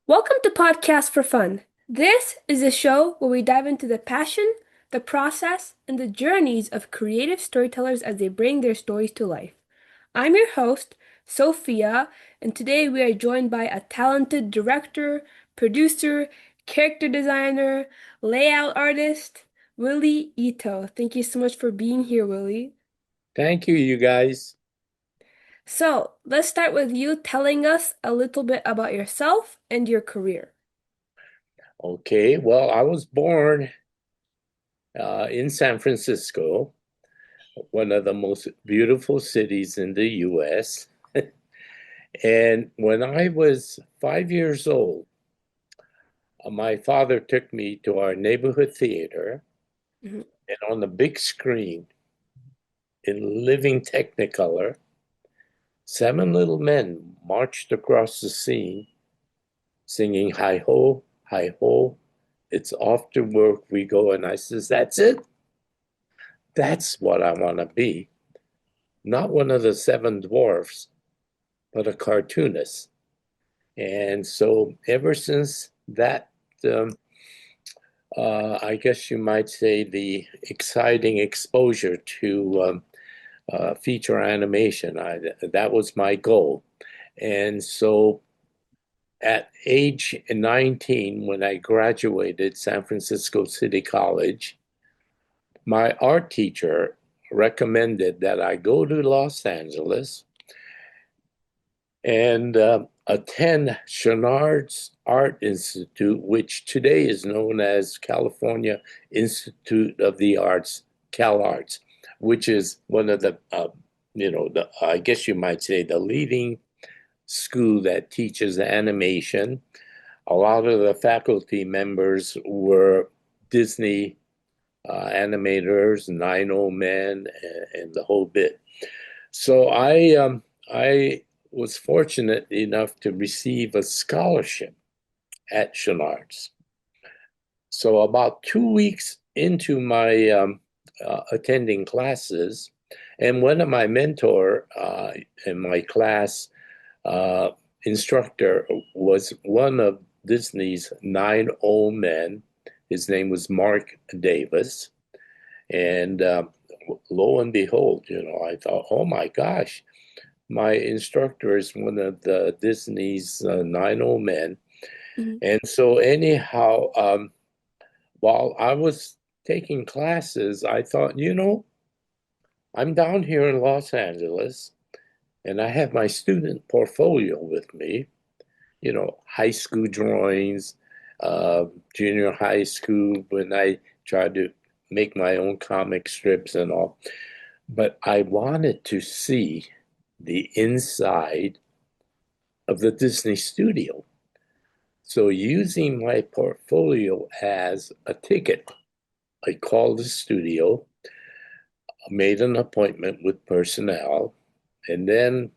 Welcome to Podcast for Fun. This is a show where we dive into the passion, the process, and the journeys of creative storytellers as they bring their stories to life. I'm your host, Sophia, and today we are joined by a talented director, producer, character designer, layout artist, Willie Ito. Thank you so much for being here, Willie. Thank you, you guys. So, let's start with you telling us a little bit about yourself and your career. Okay, well, I was born in San Francisco, one of the most beautiful cities in the US. And when I was 5 years old, my father took me to our neighborhood theater, Mhm. and on the big screen in living Technicolor, seven little men marched across the scene singing hi ho, it's off to work we go. And I says, that's it. That's what I want to be. Not one of the seven dwarfs, but a cartoonist. And so ever since that, um, I guess you might say the exciting exposure to feature animation, that was my goal. And so at age 19, when I graduated San Francisco City College, my art teacher recommended that I go to Los Angeles and attend Chouinard's Art Institute, which today is known as California Institute of the Arts, CalArts, which is one of the, I guess you might say, the leading school that teaches animation. A lot of the faculty members were Disney animators, Nine Old Men, and the whole bit. So I was fortunate enough to receive a scholarship at Chouinard's. So about 2 weeks into my attending classes, and one of my mentor in my class uh, instructor was one of Disney's Nine Old Men. His name was Mark Davis. And lo and behold, I thought, oh my gosh, my instructor is one of the Disney's Nine Old Men. Mhm. And so, anyhow, while I was taking classes, I thought, I'm down here in Los Angeles and I have my student portfolio with me, high school drawings, uh, junior high school when I tried to make my own comic strips and all. But I wanted to see the inside of the Disney studio. So, using my portfolio as a ticket, I called the studio, made an appointment with personnel, and then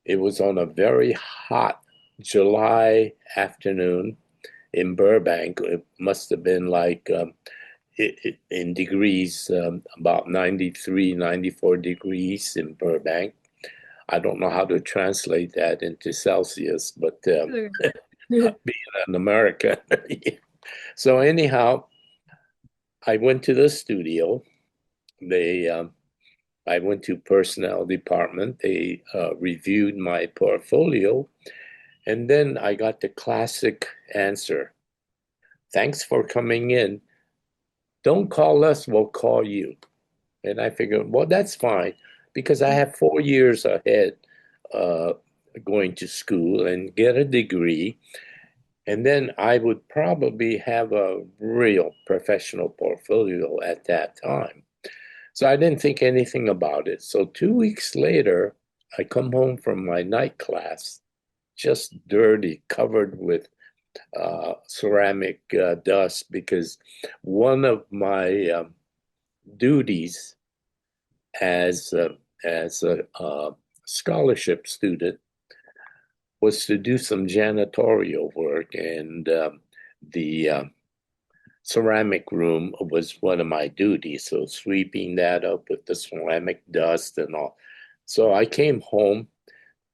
it was on a very hot July afternoon in Burbank. It must have been like in degrees, about 93, 94 degrees in Burbank. I don't know how to translate that into Celsius, but Sure. being an American. So anyhow, I went to the studio. I went to personnel department. They reviewed my portfolio, and then I got the classic answer. Thanks for coming in. Don't call us, we'll call you. And I figured, well, that's fine because I have 4 years ahead uh, going to school and get a degree. And then I would probably have a real professional portfolio at that time. So I didn't think anything about it. So 2 weeks later, I come home from my night class, just dirty, covered with ceramic dust, because one of my duties as a scholarship student was to do some janitorial work, and the ceramic room was one of my duties. So sweeping that up with the ceramic dust and all. So I came home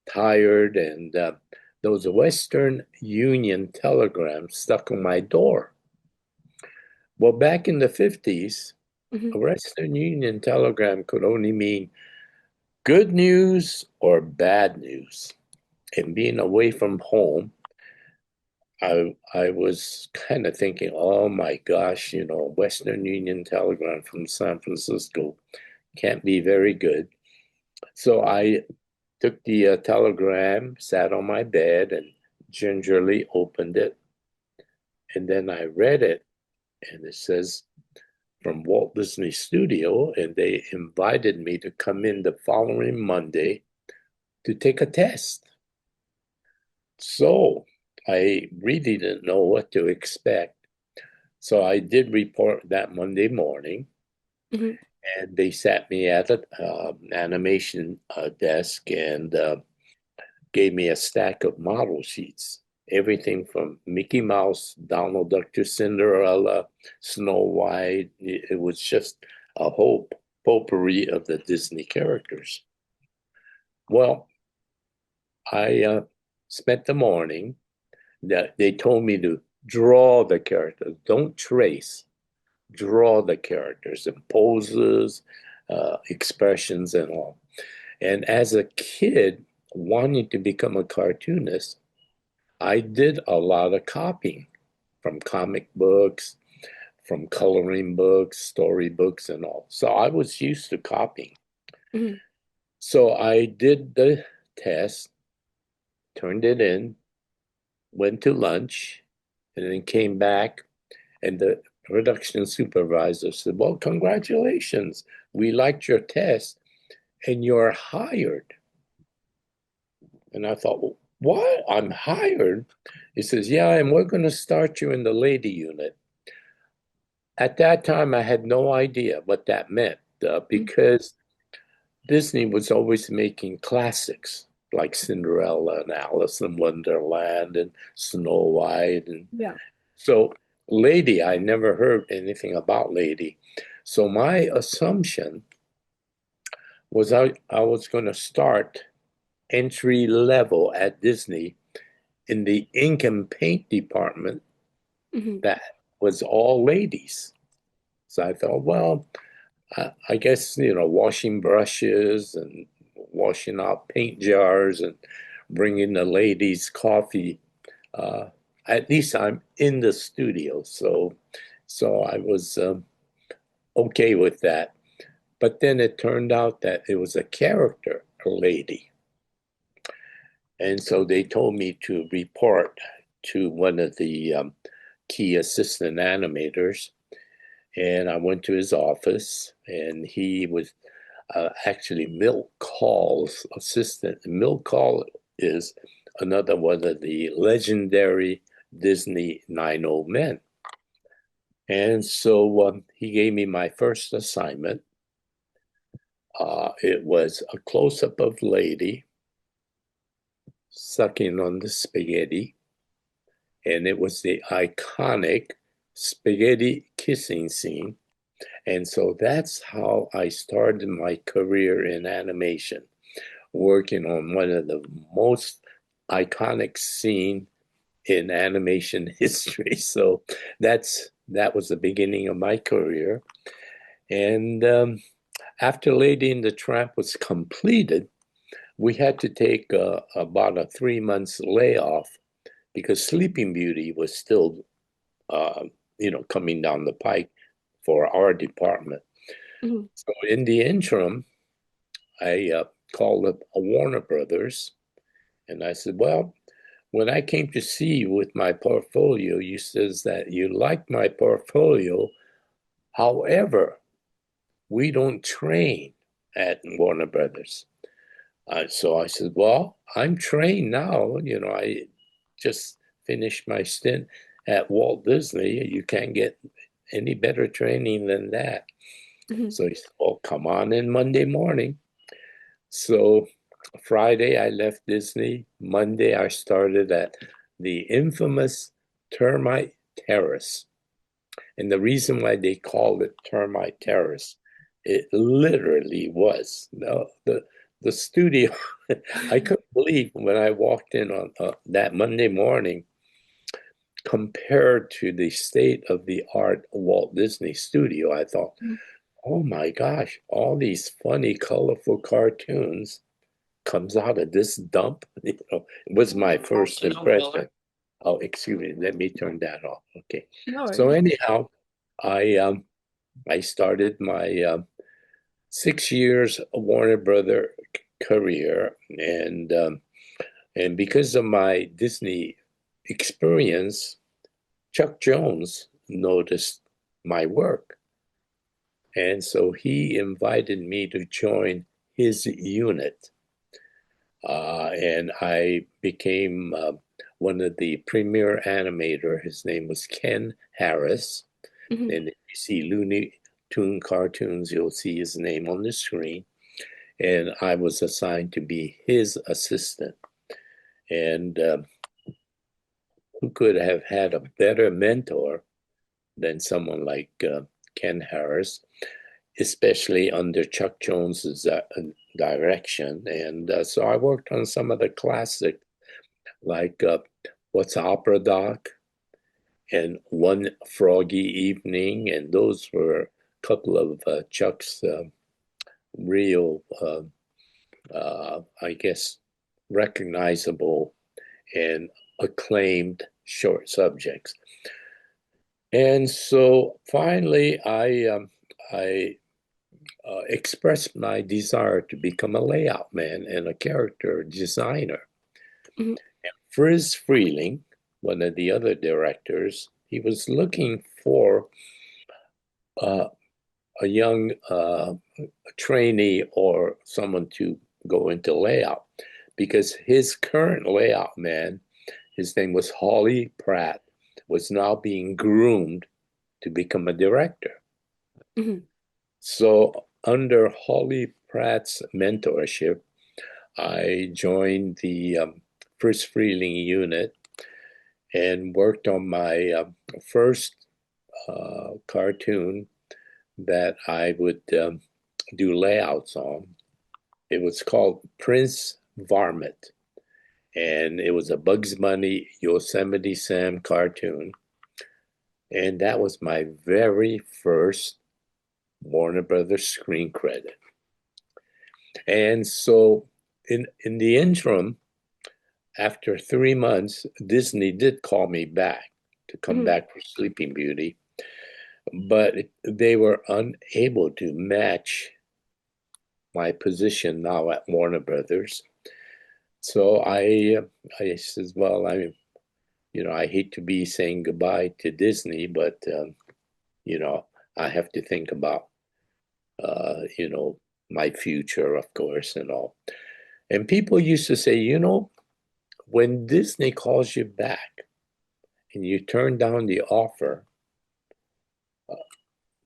tired, and those Western Union telegrams stuck on my door. Well, back in the 50s, Hmm. a Western Union telegram could only mean good news or bad news. And being away from home, I was kind of thinking, oh my gosh, Western Union telegram from San Francisco can't be very good. So I took the telegram, sat on my bed, and gingerly opened it. And then I read it, and it says from Walt Disney Studio, and they invited me to come in the following Monday to take a test. So I really didn't know what to expect. So I did report that Monday morning, Hmm. and they sat me at an animation desk and gave me a stack of model sheets. Everything from Mickey Mouse, Donald Duck to Cinderella, Snow White. It was just a whole potpourri of the Disney characters. Well, I spent the morning. They told me to draw the characters, don't trace, draw the characters and poses, expressions, and all. And as a kid, wanting to become a cartoonist, I did a lot of copying from comic books, from coloring books, storybooks, and all. So I was used to copying. Hmm. So I did the test, turned it in, went to lunch, and then came back. And the production supervisor said, well, congratulations. We liked your test and you're hired. And I thought, well, what? I'm hired? He says, yeah, and we're going to start you in the lady unit. At that time, I had no idea what that meant because Disney was always making classics like Cinderella and Alice in Wonderland and Snow White. And Yeah. so, Lady, I never heard anything about Lady. So, my assumption was I was going to start entry level at Disney in the ink and paint department Hmm. that was all ladies. So I thought, well, I guess, washing brushes and washing out paint jars and bringing the ladies coffee. Uh, at least I'm in the studio. So I was okay with that. But then it turned out that it was a character, a lady. And so they told me to report to one of the key assistant animators. And I went to his office, and he was actually Milt Call's assistant. Milt Call is another one of the legendary Disney 9 men. And so he gave me my first assignment. It was a close up of Lady sucking on the spaghetti, and it was the iconic spaghetti kissing scene. And so that's how I started my career in animation, working on one of the most iconic scene in animation history. So that was the beginning of my career. And after Lady and the Tramp was completed, we had to take about a 3 months layoff because Sleeping Beauty was still, coming down the pike for our department. Hmm. So in the interim, I called up Warner Brothers and I said, well, when I came to see you with my portfolio, you says that you like my portfolio. However, we don't train at Warner Brothers. So I said, well, I'm trained now. I just finished my stint at Walt Disney. You can't get any better training than that. Hmm. So he said, well, come on in Monday morning. So Friday, I left Disney. Monday, I started at the infamous Termite Terrace. And the reason why they called it Termite Terrace, it literally was. The the studio, I couldn't believe when I walked in on that Monday morning compared to the state of the art Walt Disney studio. I thought, oh my gosh, all these funny, colorful cartoons comes out of this dump. It was my first impression. Oh, excuse me, let me turn that off. Okay. No So worries. anyhow, I started my 6 years Warner Brother career, and because of my Disney experience, Chuck Jones noticed my work, and so he invited me to join his unit, and I became one of the premier animator. His name was Ken Harris, Mhm. and if you see Looney Tune cartoons, you'll see his name on the screen. And I was assigned to be his assistant. And who could have had a better mentor than someone like Ken Harris, especially under Chuck Jones's direction? And so I worked on some of the classic, like What's Opera Doc and One Froggy Evening, and those were a couple of Chuck's real, I guess, recognizable and acclaimed short subjects. And so finally, I expressed my desire to become a layout man and a character designer. Mhm. Frizz Freeling, one of the other directors, he was looking for uh, a young trainee or someone to go into layout because his current layout man, his name was Holly Pratt, was now being groomed to become a director. Mhm. So under Holly Pratt's mentorship, I joined the First Freeling unit and worked on my first cartoon that I would do layouts on. It was called Prince Varmint, and it was a Bugs Bunny Yosemite Sam cartoon. And that was my very first Warner Brothers screen credit. And so in the interim, after 3 months, Disney did call me back to come Mhm. back for Sleeping Beauty, but they were unable to match my position now at Warner Brothers. So I says, well, I hate to be saying goodbye to Disney, but you know, I have to think about my future, of course, and all. And people used to say, when Disney calls you back and you turn down the offer,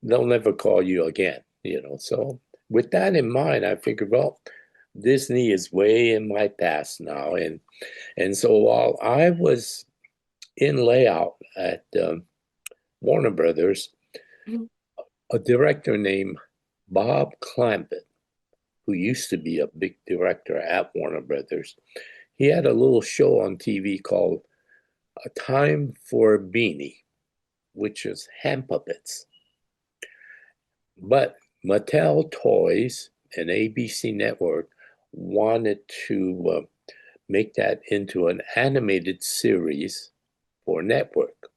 they'll never call you again. So with that in mind, I figured, well, Disney is way in my past now, and so while I was in layout at Warner Brothers, Mhm. a director named Bob Clampett, who used to be a big director at Warner Brothers, he had a little show on TV called A Time for Beanie, which is hand puppets. But Mattel Toys and ABC Network wanted to make that into an animated series for network.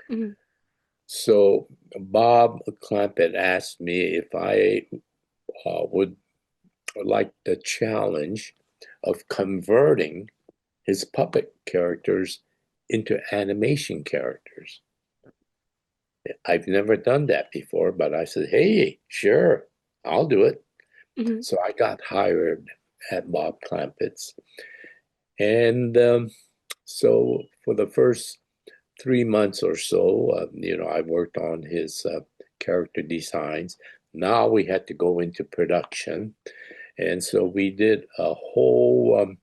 Mhm. So Bob Clampett asked me if I would like the challenge of converting his puppet characters into animation characters. I've never done that before, but I said, hey, sure, I'll do it. Mhm. So I got hired at Bob Clampett's. And so for the first 3 months or so, I worked on his character designs. Now we had to go into production. And so we did a whole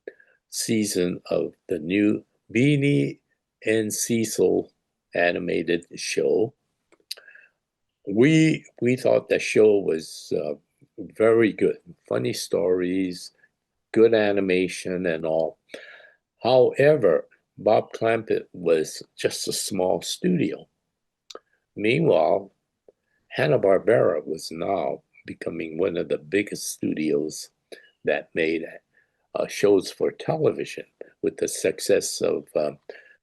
season of the new Beanie and Cecil animated show. We thought the show was very good, funny stories, good animation and all. However, Bob Clampett was just a small studio. Meanwhile, Hanna-Barbera was now becoming one of the biggest studios that made shows for television with the success of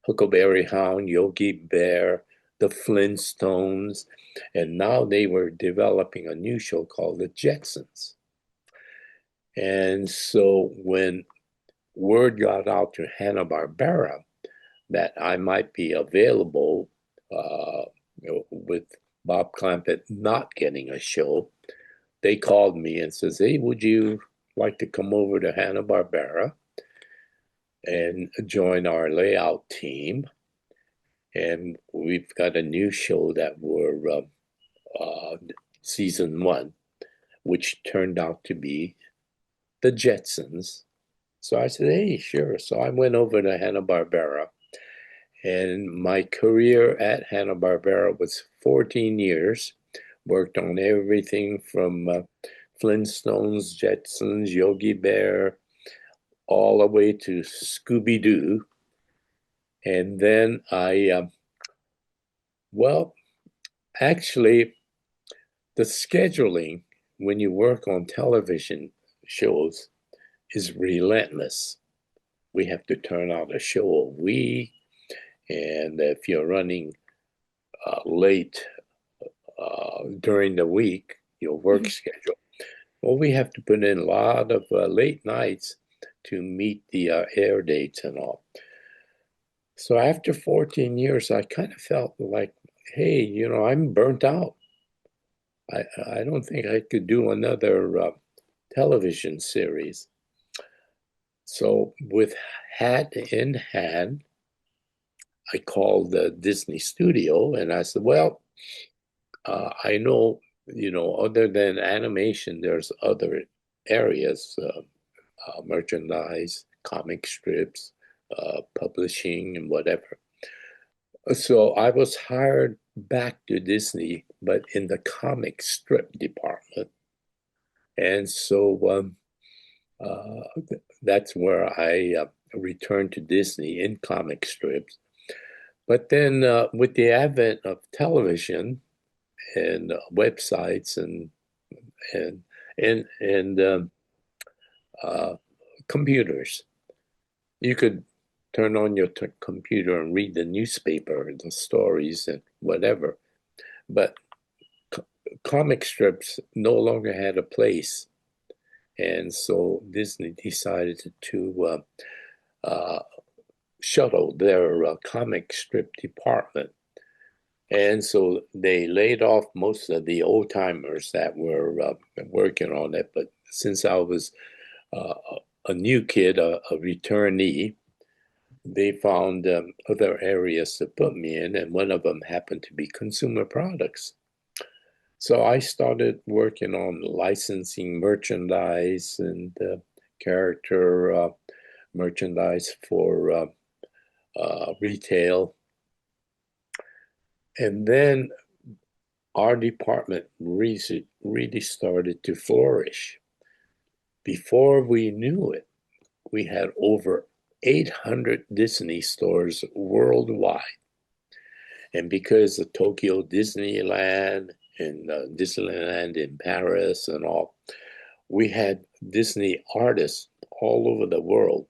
Huckleberry Hound, Yogi Bear, the Flintstones, and now they were developing a new show called The Jetsons. And so when word got out to Hanna-Barbera that I might be available with Bob Clampett not getting a show, they called me and says, "Hey, would you like to come over to Hanna-Barbera and join our layout team? And we've got a new show that we're season 1, which turned out to be The Jetsons." So I said, "Hey, sure." So I went over to Hanna-Barbera, and my career at Hanna-Barbera was 14 years. Worked on everything from Flintstones, Jetsons, Yogi Bear, all the way to Scooby-Doo. And then actually, the scheduling when you work on television shows is relentless. We have to turn out a show a week, and if you're running late during the week, your work schedule, well, we have to put in a lot of late nights to meet the air dates and all. So after 14 years, I kind of felt like, hey, I'm burnt out. I don't think I could do another television series. So with hat in hand, I called the Disney studio and I said, well, I know, other than animation, there's other areas, merchandise, comic strips, publishing, and whatever. So I was hired back to Disney, but in the comic strip department. And so that's where I returned to Disney in comic strips. But then with the advent of television and websites and computers, you could turn on your computer and read the newspaper, the stories, and whatever. But comic strips no longer had a place. And so Disney decided to shuttle their comic strip department. And so they laid off most of the old timers that were working on it. But since I was a new kid, a returnee, they found other areas to put me in, and one of them happened to be consumer products. So I started working on licensing merchandise and character merchandise for retail. And then our department really started to flourish. Before we knew it, we had over 800 Disney stores worldwide. And because of Tokyo Disneyland and Disneyland in Paris and all, we had Disney artists all over the world.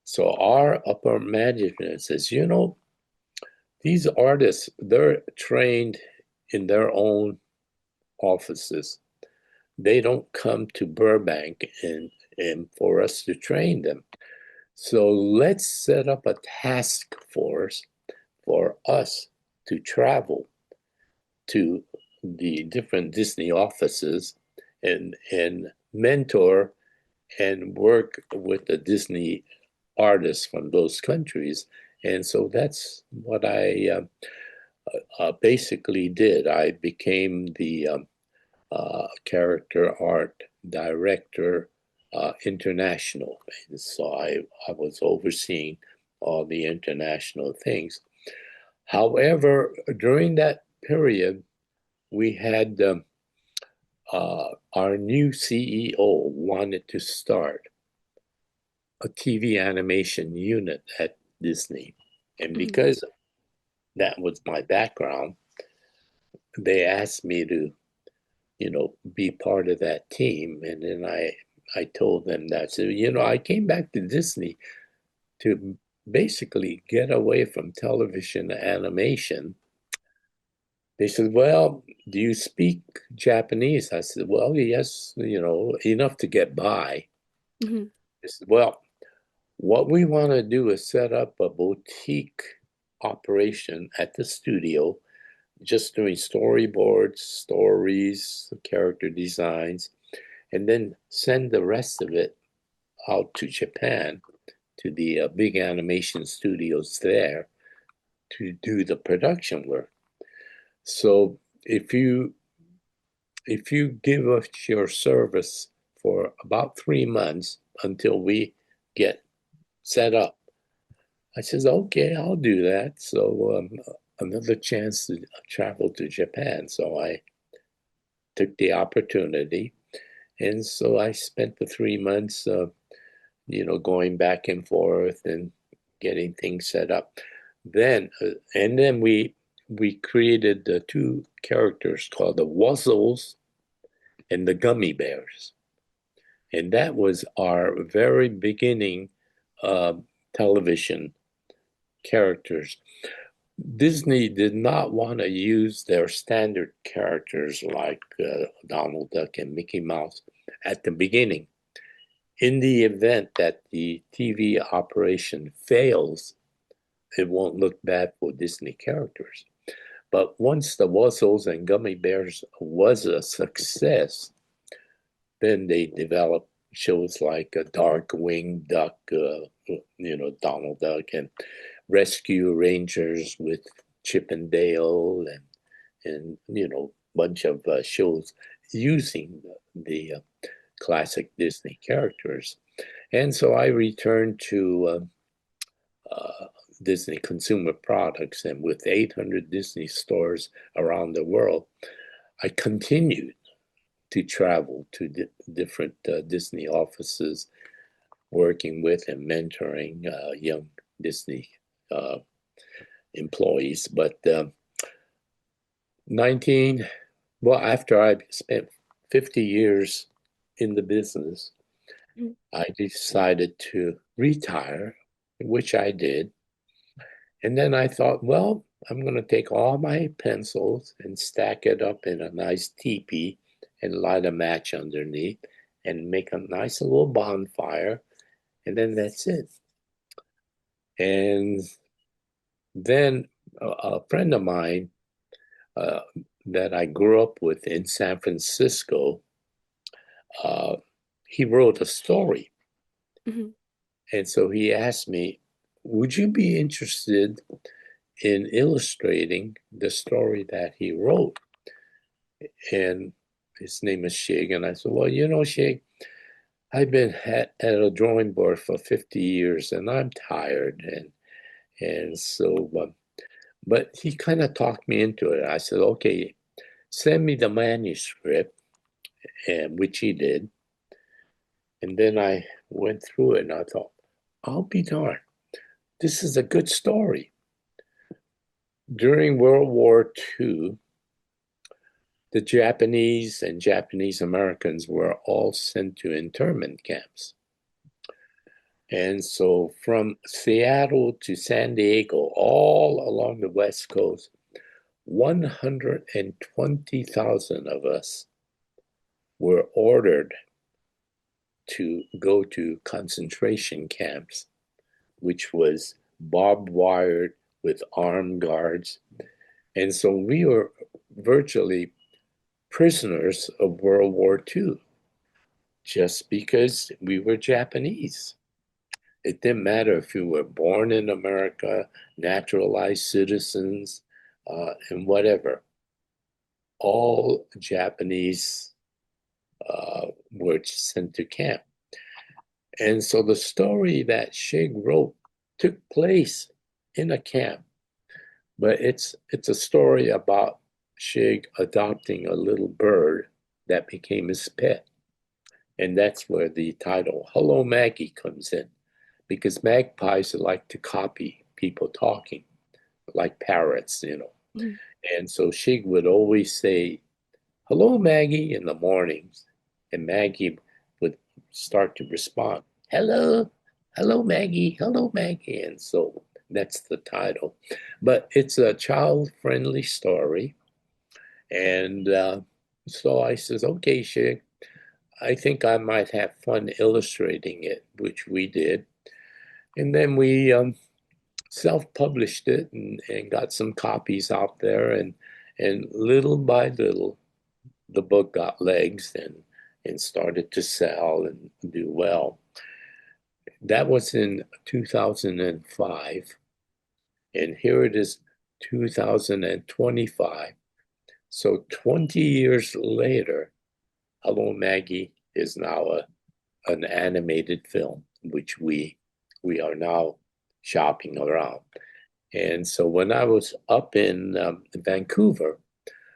So our upper management says, these artists, they're trained in their own offices. They don't come to Burbank and for us to train them. So let's set up a task force for us to travel to the different Disney offices and mentor and work with the Disney artists from those countries. And so that's what I basically did. I became the character art director international. And so I was overseeing all the international things. However, during that period, we had our new CEO wanted to start a TV animation unit at Disney. And Hmm. because that was my background, they asked me to, be part of that team. And then I told them that. So, I came back to Disney to basically get away from television animation. They said, "Well, do you speak Japanese?" I said, "Well, yes, enough to get by." Hmm. They said, "Well, what we want to do is set up a boutique operation at the studio, just doing storyboards, stories, character designs, and then send the rest of it out to Japan to the big animation studios there to do the production work. So if you give us your service for about 3 months until we get set up." I says, "Okay, I'll do that." So another chance to travel to Japan. So I took the opportunity. And so I spent the 3 months, going back and forth and getting things set up. And then we created the two characters called the Wuzzles and the Gummy Bears. And that was our very beginning uh, television characters. Disney did not want to use their standard characters like Donald Duck and Mickey Mouse at the beginning. In the event that the TV operation fails, it won't look bad for Disney characters. But once the Wuzzles and Gummy Bears was a success, then they developed shows like Darkwing Duck, Donald Duck, and Rescue Rangers with Chip and Dale, and bunch of shows using the classic Disney characters. And so I returned to Disney Consumer Products, and with 800 Disney stores around the world, I continued to travel to different Disney offices, working with and mentoring young Disney uh, employees. But 19, well, after I spent 50 years in the business, I decided to retire, which I did. And then I thought, well, I'm going to take all my pencils and stack it up in a nice teepee and light a match underneath and make a nice little bonfire. And then that's it. And then a friend of mine uh, that I grew up with in San Francisco, uh, he wrote a story. Hmm. And so he asked me, would you be interested in illustrating the story that he wrote? And his name is Shig. And I said, well, Shig, I've been at a drawing board for 50 years and I'm tired. And so, but he kind of talked me into it. I said, okay, send me the manuscript, and which he did. And then I went through it and I thought, I'll be darned. This is a good story. During World War II, the Japanese and Japanese Americans were all sent to internment camps. And so from Seattle to San Diego, all along the West Coast, 120,000 of us were ordered to go to concentration camps, which was barbed wired with armed guards. And so we were virtually prisoners of World War II just because we were Japanese. It didn't matter if you were born in America, naturalized citizens, and whatever. All Japanese were sent to camp. And so the story that Shig wrote took place in a camp, but it's a story about Shig adopting a little bird that became his pet. And that's where the title Hello Maggie comes in. because magpies like to copy people talking, like parrots, you know. Mhm. And so she would always say, "Hello, Maggie," in the mornings. And Maggie would start to respond, "Hello, hello, Maggie, hello, Maggie." And so that's the title. But it's a child-friendly story. And so I says, "Okay, Shig, I think I might have fun illustrating it," which we did. And then we self-published it and got some copies out there. And little by little, the book got legs and started to sell and do well. That was in 2005, and here it is 2025. So 20 years later, Hello Maggie is now an animated film, which we are now shopping around. And so when I was up in Vancouver,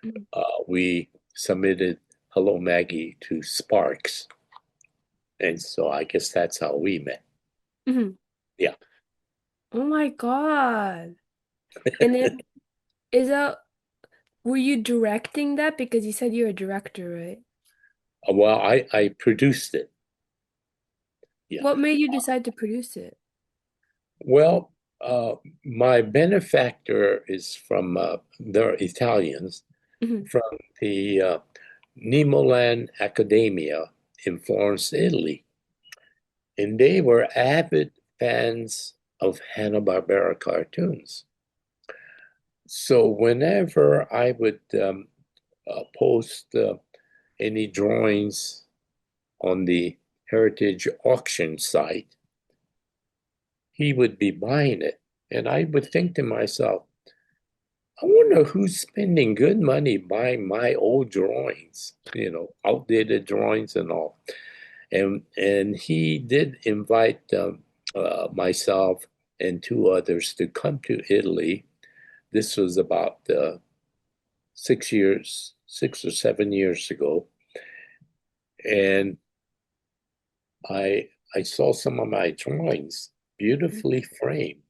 Mhm. we submitted Hello Maggie to Sparks. And so I guess that's how we met. Mhm. Yeah. Oh my God. And then is that were you directing that? Because you said you're a director, right? Well, I produced it. Yeah. What made you decide to produce it? Well, my benefactor is from, they're Italians, Mhm. from the Nemoland Academia in Florence, Italy. And they were avid fans of Hanna-Barbera cartoons. So whenever I would post any drawings on the Heritage auction site, he would be buying it. And I would think to myself, I wonder who's spending good money buying my old drawings, you know, outdated drawings and all. And he did invite myself and two others to come to Italy. This was about 6 years, 6 or 7 years ago, and I saw some of my drawings beautifully framed.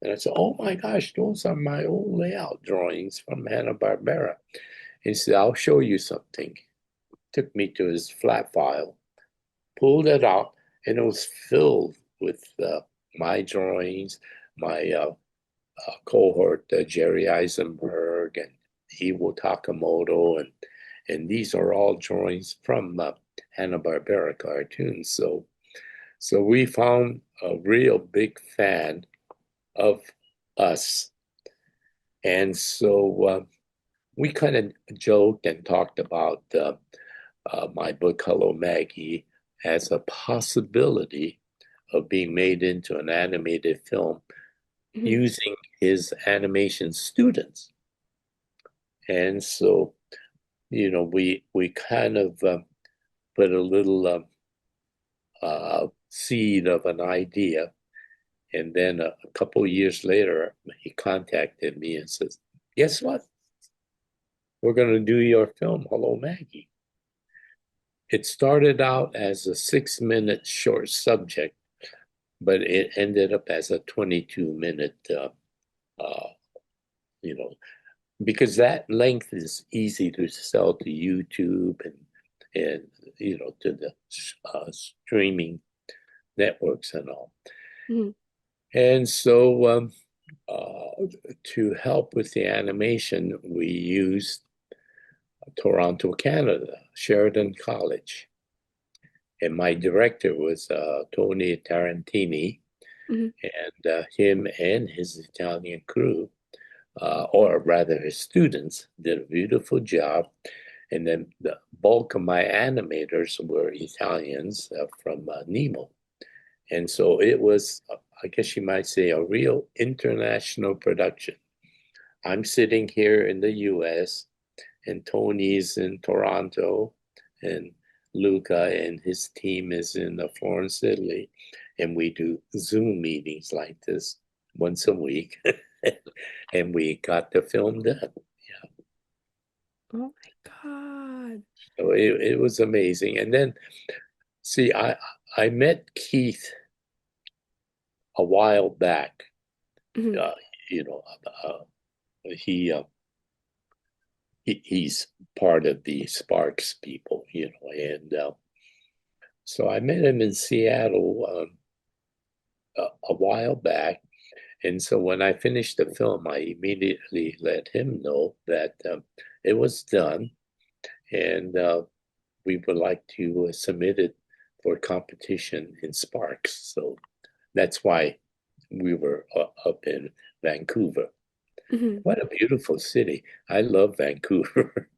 And I said, "Oh my gosh, those are my old layout drawings from Hanna-Barbera." He said, "I'll show you something." Took me to his flat file, pulled it out, and it was filled with my drawings, my cohort, Jerry Eisenberg and Iwo Takamoto, and these are all drawings from Hanna-Barbera cartoons. So we found a real big fan of us. And so we kind of joked and talked about my book, Hello Maggie, as a possibility of being made into an animated film Mhm. using his animation students. And so, you know, we kind of put a little seed of an idea. And then a couple of years later, he contacted me and says, "Guess what? We're going to do your film, Hello Maggie." It started out as a 6 minute short subject, but it ended up as a 22-minute, uh, you know, because that length is easy to sell to YouTube and you know, to the streaming networks and all. Mhm. And so to help with the animation, we used Toronto, Canada, Sheridan College. And my director was Tony Tarantini, Mhm. and him and his Italian crew, or rather his students, did a beautiful job. And then the bulk of my animators were Italians from Nemo. And so it was, I guess you might say, a real international production. I'm sitting here in the US, and Tony's in Toronto, and Luca and his team is in Florence, Italy. And we do Zoom meetings like this once a week. And we got the film done. Oh my God. So it was amazing. And then, see, I met Keith a while back. Hmm. Uh, you know, uh, he, uh, he's part of the Sparks people, and so I met him in Seattle a while back. And so when I finished the film, I immediately let him know that it was done, and we would like to submit it for competition in Sparks. So that's why we were up in Vancouver. Hmm. What a beautiful city. I love Vancouver.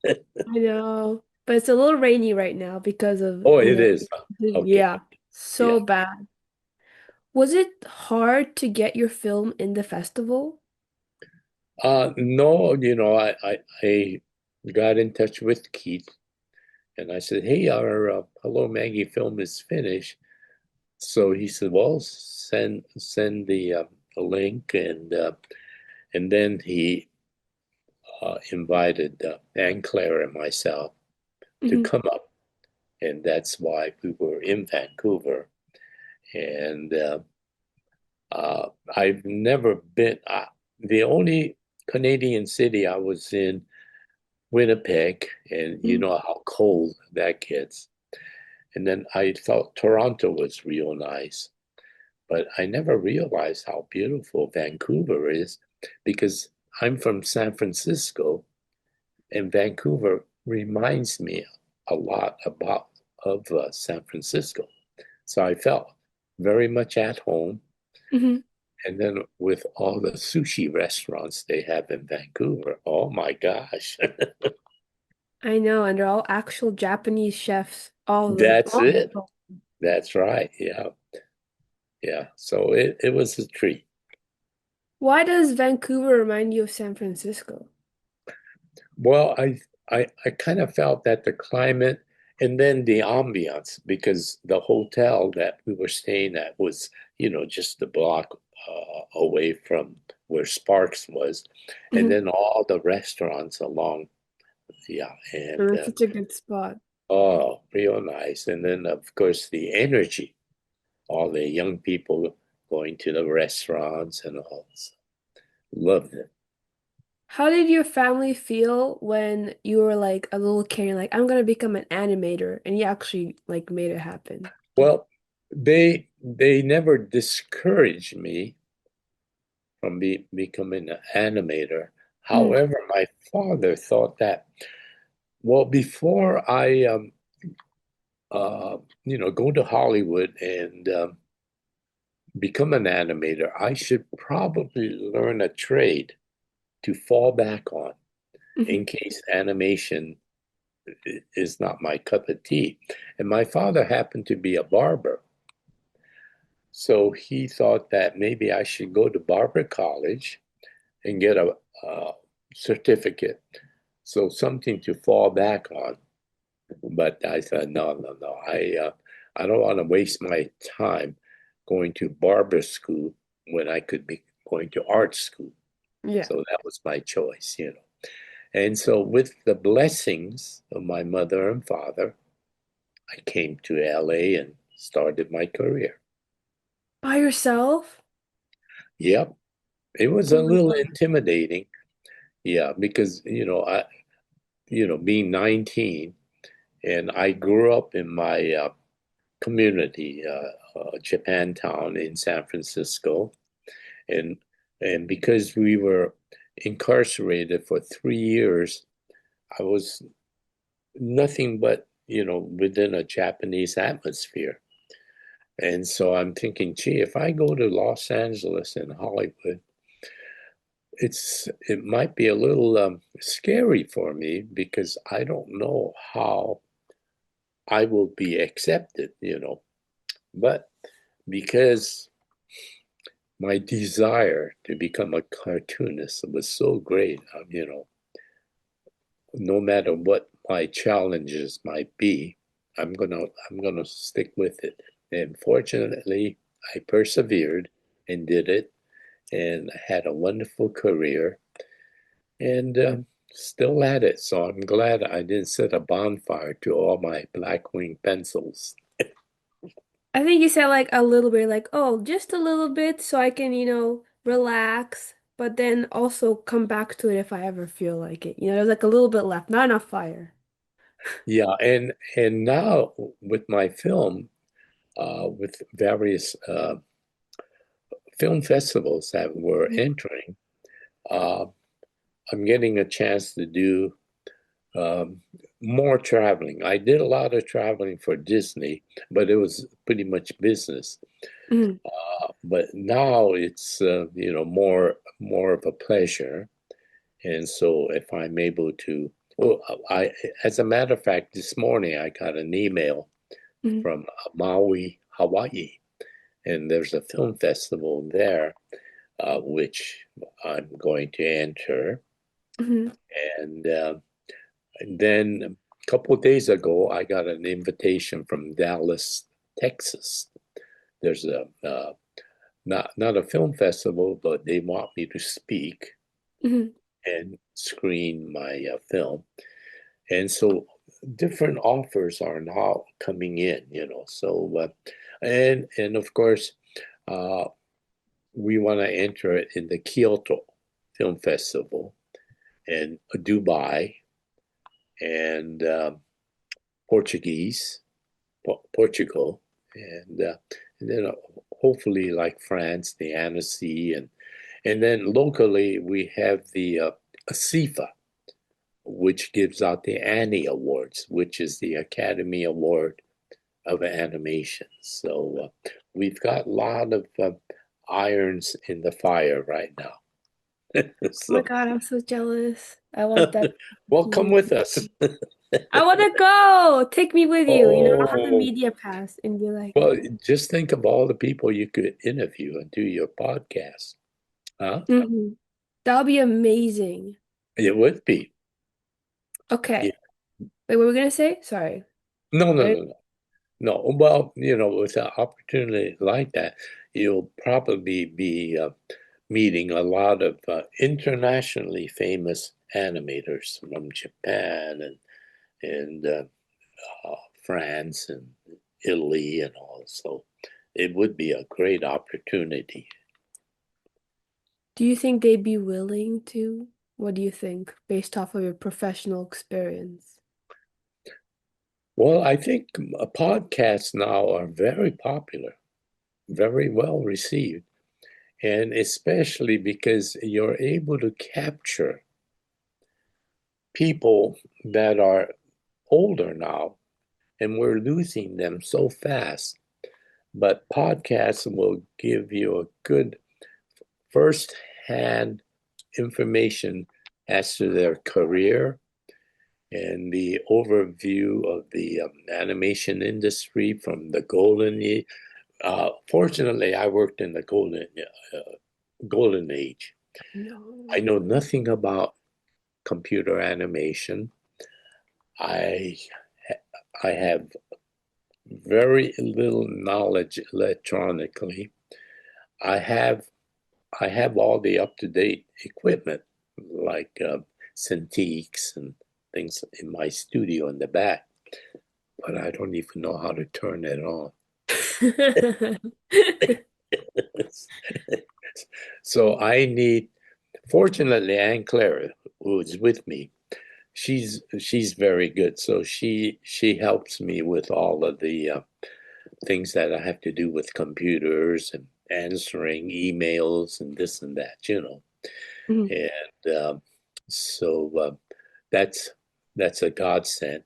I know, but it's a little rainy right now because of, Oh, it is. Okay. yeah, Yeah. so bad. Was it hard to get your film in the festival? No, I got in touch with Keith and I said, hey, our Hello Maggie film is finished. So he said, well, send the link, and then he invited Anne Claire and myself to Hmm. come up, and that's why we were in Vancouver. And I've never been. The only Canadian city I was in, Winnipeg, and you Hmm. know how cold that gets. And then I thought Toronto was real nice. But I never realized how beautiful Vancouver is because I'm from San Francisco, and Vancouver reminds me a lot about of San Francisco. So I felt very much at home. Hmm. And then with all the sushi restaurants they have in Vancouver, oh my gosh. I know, and they're all actual Japanese chefs, all of them. That's it. That's right. Yeah. Yeah. So it was a treat. Why does Vancouver remind you of San Francisco? Well, I kind of felt that the climate and then the ambiance, because the hotel that we were staying at was, just a block away from where Sparks was, and Hmm. then all the restaurants along, yeah, and And it's such a good spot. oh, real nice. And then of course the energy, all the young people going to the restaurants and all. So, loved it. How did your family feel when you were like a little kid, you're like, I'm gonna become an animator, and you actually like made it happen? Well, they never discouraged me from becoming an animator. Hmm. However, my father thought that, well, before I go to Hollywood and become an animator, I should probably learn a trade to fall back on Hmm. in case animation is not my cup of tea. And my father happened to be a barber. So he thought that maybe I should go to barber college and get a certificate. So something to fall back on. But I said, no, no, no. I don't want to waste my time going to barber school when I could be going to art school. Yeah. So that was my choice. And so with the blessings of my mother and father, I came to LA and started my career. By yourself? Yep. It was Oh a my little God. intimidating. Yeah, because being 19, and I grew up in my community, Japantown in San Francisco, and because we were incarcerated for 3 years, I was nothing but within a Japanese atmosphere. And so I'm thinking, gee, if I go to Los Angeles and Hollywood, it might be a little scary for me because I don't know how I will be accepted. But because my desire to become a cartoonist was so great, no matter what my challenges might be, I'm gonna stick with it. And fortunately, I persevered and did it, and had a wonderful career, and still at it. So I'm glad I didn't set a bonfire to all my Blackwing pencils. I think you said like a little bit, like, oh, just a little bit so I can, relax, but then also come back to it if I ever feel like it. There's like a little bit left, not enough fire. Yeah, and now with my film, with various film festivals that we're Mhm. entering, uh, I'm getting a chance to do um, more traveling. I did a lot of traveling for Disney, but it was pretty much business. Mhm. But now it's more of a pleasure. And so if I'm able to, well, I as a matter of fact, this morning I got an email Mhm. from Maui, Hawaii, and there's a film festival there, which I'm going to enter. Mhm. And then a couple of days ago, I got an invitation from Dallas, Texas. There's a not a film festival, but they want me to speak Mhm. and screen my film. And so different offers are now coming in, So and of course, uh, we want to enter it in the Kyoto Film Festival and Dubai and Portuguese, Portugal, and then hopefully like France, the Annecy, and then locally we have the ASIFA, which gives out the Annie Awards, which is the Academy Award of Animation. So we've got a lot of irons in the fire right now. Oh my So, God, I'm so jealous. I want that well, come opportunity. with us. I want to go. Take me with you. I'll have the Oh, media pass and be like, well, just think of all the people you could interview and do your podcast. Huh? That'll be amazing. It would be. Yeah. Okay. Wait, what were we gonna say? Sorry. No, no, What no, no. No. Well, with an opportunity like that, you'll probably be meeting a lot of internationally famous animators from Japan and France and Italy and all. So it would be a great opportunity. do you think they'd be willing to? What do you think, based off of your professional experience? Well, I think podcasts now are very popular, very well received, and especially because you're able to capture people that are older now, and we're losing them so fast. But podcasts will give you a good first-hand information as to their career and the overview of the animation industry from the golden age. Fortunately, I worked in the golden age. I No. know nothing about computer animation. I I have very little knowledge electronically. I have I have all the up to date equipment like Cintiqs and things in my studio in the back, but I don't even know how to turn it on. So I need, fortunately, Anne Claire, who is with me, she's very good. So she helps me with all of the things that I have to do with computers and answering emails and this and that. Mhm. And so that's that's a godsend.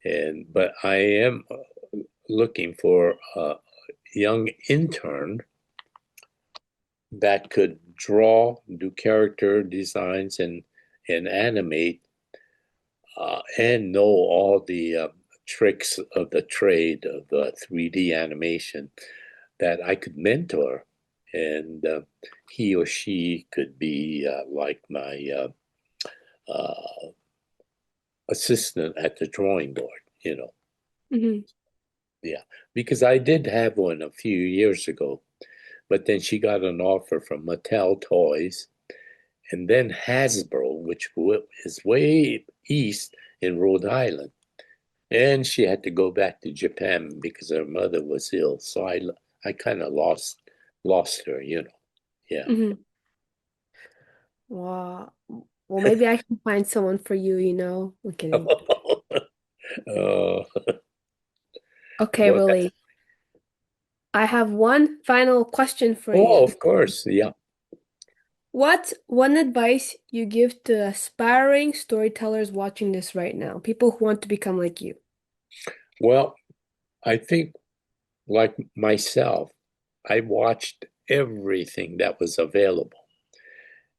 And but I am looking for a young intern that could draw, do character designs, and animate, and know all the tricks of the trade of 3D animation that I could mentor, and he or she could be like my uh, assistant at the drawing board. Mhm. Yeah, because I did have one a few years ago, but then she got an offer from Mattel Toys and then Hasbro, which is way east in Rhode Island. And she had to go back to Japan because her mother was ill. So I kind of lost her, you know. Yeah. Hmm. Wow. Well, maybe I can find someone for you, you know. I'm kidding. Oh, Okay, well, that's, Willie. I have one final question for oh, you. of course. Yeah. What's one advice you give to aspiring storytellers watching this right now? People who want to become like you. Well, I think like myself, I watched everything that was available.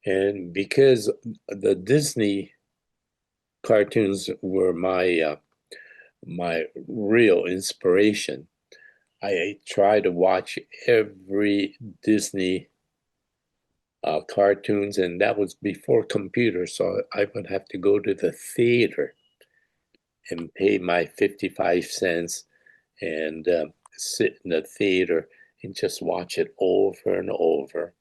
And because the Disney cartoons were my real inspiration, I try to watch every Disney cartoons, and that was before computers, so I would have to go to the theater and pay my 55 cents and sit in the theater and just watch it over and over.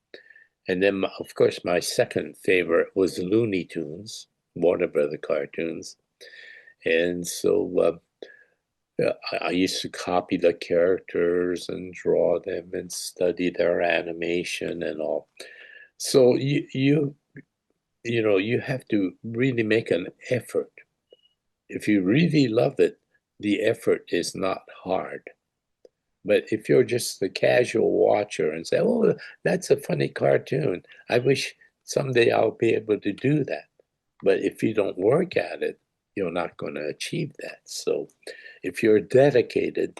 And then, of course, my second favorite was Looney Tunes, Warner Brother cartoons. And so I used to copy the characters and draw them and study their animation and all. So you know you have to really make an effort. If you really love it, the effort is not hard. But if you're just a casual watcher and say, "Oh, that's a funny cartoon. I wish someday I'll be able to do that." But if you don't work at it, you're not going to achieve that. So if you're dedicated,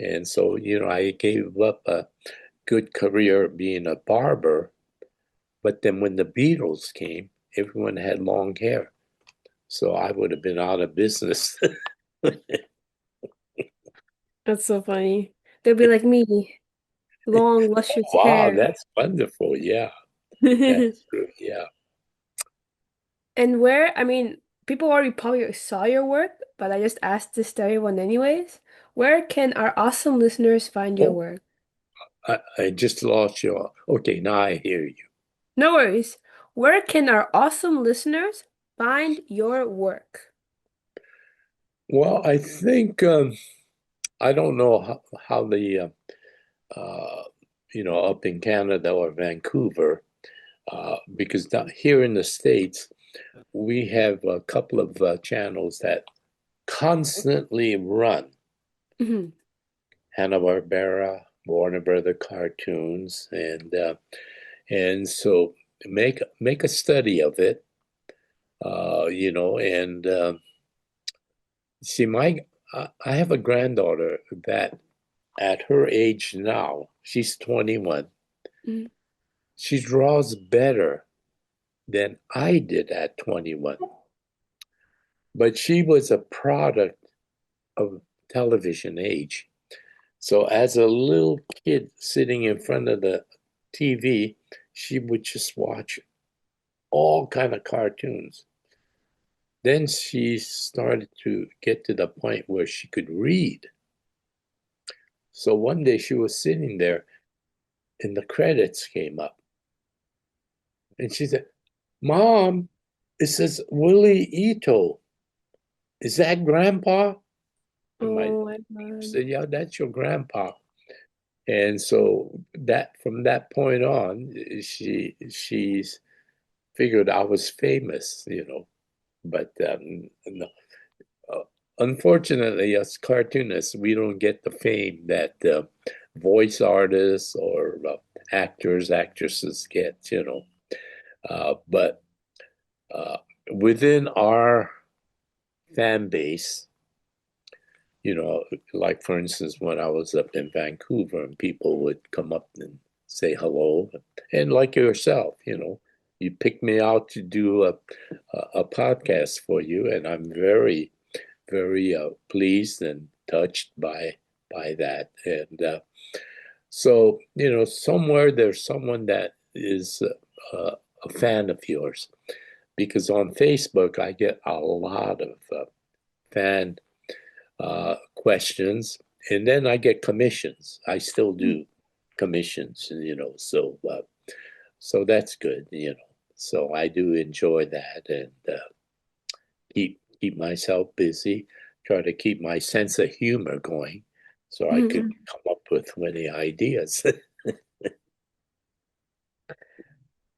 and so, you know, I gave up a good career being a barber, but then when the Beatles came, everyone had long hair. So I would have been out of business. That's so funny. They'll be like me, long, luscious Wow, hair. that's wonderful. Yeah, that's true. Yeah. And where, I mean, people already probably saw your work, but I just asked this to everyone anyways. Where can our awesome listeners find your Oh, work? I just lost you. Okay, now I hear you. No worries. Where can our awesome listeners find your work? Well, I think I don't know how the uh, you know, up in Canada or Vancouver, because down here in the States, we have a couple of channels that constantly run Mhm. Hanna-Barbera, Warner Brother cartoons, and so make a study of it, you know, and see, I have a granddaughter that at her age now, she's 21. Mhm. She draws better than I did at 21. But she was a product of television age. So as a little kid sitting in front of the TV, she would just watch all kind of cartoons. Then she started to get to the point where she could read. So one day she was sitting there and the credits came up. And she said, Mom, it says Willie Ito. Is that grandpa? And my Oh my God. said, Yeah, that's your grandpa. And so that from that point on, she's figured I was famous, you know. But no. uh, unfortunately, as cartoonists, we don't get the fame that voice artists or actors, actresses get, you know. But uh, within our fan base, you know, like for instance, when I was up in Vancouver and people would come up and say hello, and like yourself, you know, you picked me out to do a podcast for you, and I'm very pleased and touched by that. And so, you know, somewhere there's someone that is a fan of yours, because on Facebook I get a lot of fan questions, and then I get commissions. I still do commissions, you know. So that's good, you know. So I do enjoy that and keep myself busy. try to keep my sense of humor going so I could come up with many ideas.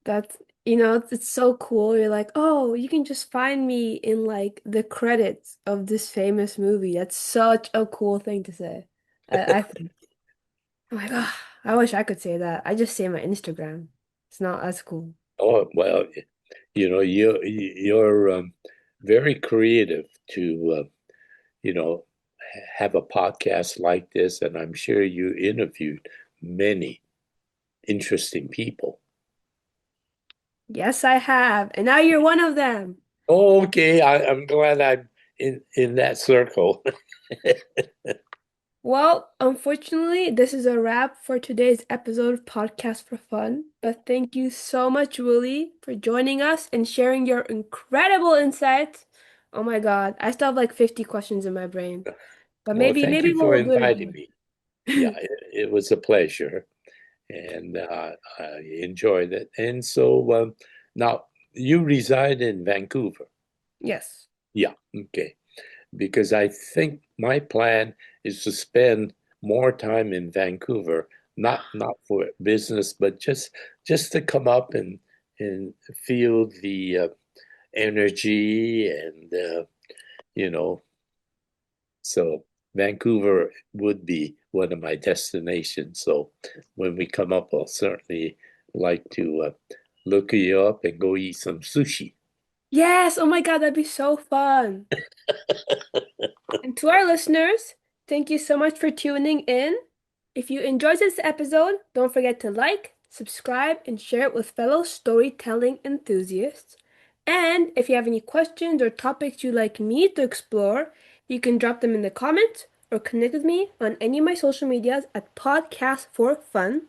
That's, it's so cool. You're like, oh, you can just find me in like the credits of this famous movie. That's such a cool thing to say. I think. I'm like, oh, I wish I could say that. I just say my Instagram. It's not as cool. Oh, well, you're very creative to have a podcast like this, and I'm sure you interviewed many interesting people. Yes, I have. And now you're one of them. Okay, I'm glad I'm in that circle. Well, unfortunately, this is a wrap for today's episode of Podcast for Fun. But thank you so much, Willie, for joining us and sharing your incredible insights. Oh my God, I still have like 50 questions in my brain. But Well, maybe thank maybe you for we'll do it inviting me. Yeah, again. it was a pleasure, and I enjoyed it. And so now you reside in Vancouver. Yes. Yeah, okay. Because I think my plan is to spend more time in Vancouver, not for business, but just to come up and feel the energy and you know. So Vancouver would be one of my destinations. So when we come up, I'll certainly like to look you up and go eat some sushi. Yes, oh my God, that'd be so fun. And to our listeners, thank you so much for tuning in. If you enjoyed this episode, don't forget to like, subscribe, and share it with fellow storytelling enthusiasts. And if you have any questions or topics you'd like me to explore, you can drop them in the comments or connect with me on any of my social medias at Podcast for Fun.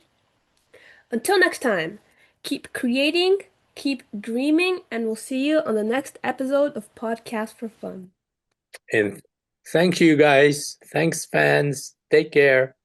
Until next time, keep creating, keep dreaming, and we'll see you on the next episode of Podcast for Fun. And thank you guys. Thanks, fans. Take care.